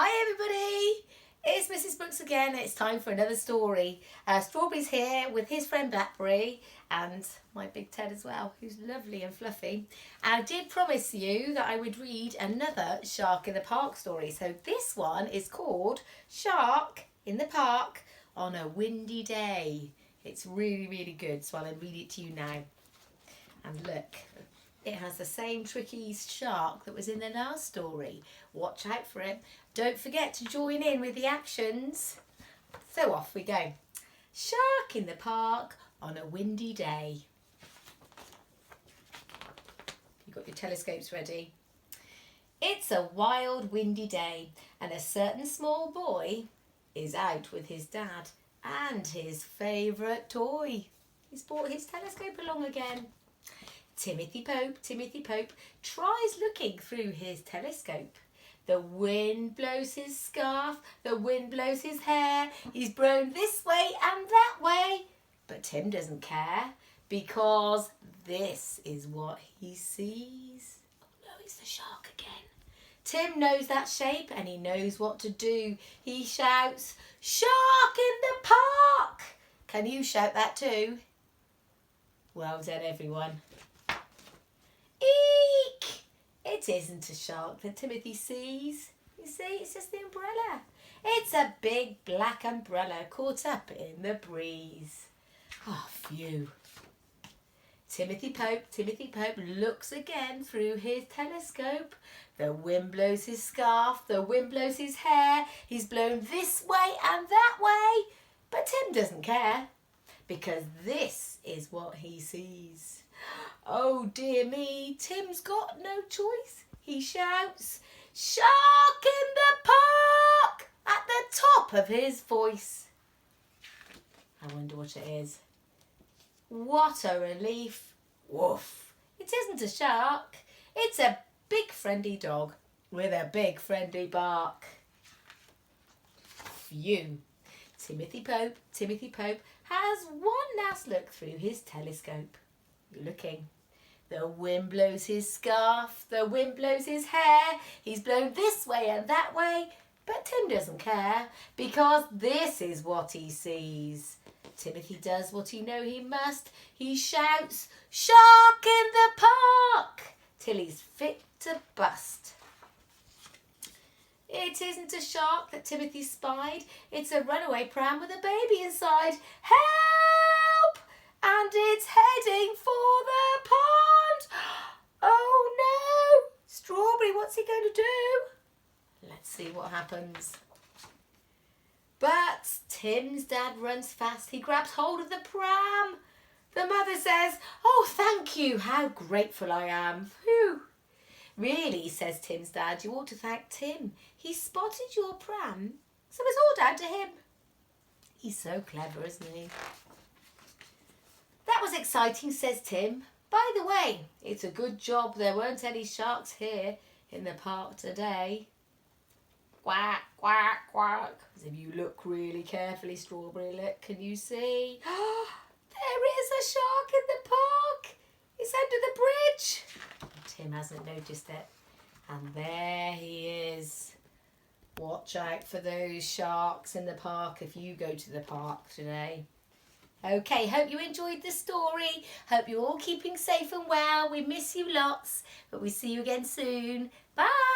Hi everybody, it's Mrs. Brooks again. It's time for another story. Strawberry's here with his friend Blackberry and my big Ted as well, who's lovely and fluffy. I did promise you that I would read another Shark in the Park story. So this one is called Shark in the Park on a Windy Day. It's really, really good, so I'll read it to you now. And look, it has the same tricky shark that was in the last story. Watch out for it. Don't forget to join in with the actions. So off we go. Shark in the park on a windy day. You got your telescopes ready? It's a wild windy day and a certain small boy is out with his dad and his favourite toy. He's brought his telescope along again. Timothy Pope tries looking through his telescope. The wind blows his scarf, the wind blows his hair. He's blown this way and that way. But Tim doesn't care because this is what he sees. Oh no, it's the shark again. Tim knows that shape and he knows what to do. He shouts, "Shark in the park!" Can you shout that too? Well done, everyone. Eek! It isn't a shark that Timothy sees. You see, it's just the umbrella. It's a big black umbrella caught up in the breeze. Oh, phew. Timothy Pope looks again through his telescope. The wind blows his scarf, the wind blows his hair. He's blown this way and that way. But Tim doesn't care because this is what he sees. Oh dear me, Tim's got no choice. He shouts, "Shark in the park!" at the top of his voice. I wonder what it is. What a relief. Woof. It isn't a shark. It's a big friendly dog with a big friendly bark. Phew. Timothy Pope has one last look through his telescope. Looking. The wind blows his scarf, the wind blows his hair. He's blown this way and that way, but Tim doesn't care because this is what he sees. Timothy does what he knows he must. He shouts, "Shark in the park!" till he's fit to bust. It isn't a shark that Timothy spied. It's a runaway pram with a baby inside. Help! And it's heading for the pond. Oh no! Strawberry, what's he going to do? Let's see what happens. But Tim's dad runs fast. He grabs hold of the pram. The mother says, "Oh, thank you. How grateful I am." Phew. "Really," says Tim's dad, "you ought to thank Tim. He spotted your pram, so it's all down to him." He's so clever, isn't he? "That was exciting," says Tim. "By the way, it's a good job there weren't any sharks here in the park today." Quack, quack, quack. As if you look really carefully, Strawberry, look, can you see? There is a shark in the park. It's under the bridge. Tim hasn't noticed it. And there he is. Watch out for those sharks in the park if you go to the park today. Okay, hope you enjoyed the story. Hope you're all keeping safe and well. We miss you lots, but we see you again soon. Bye.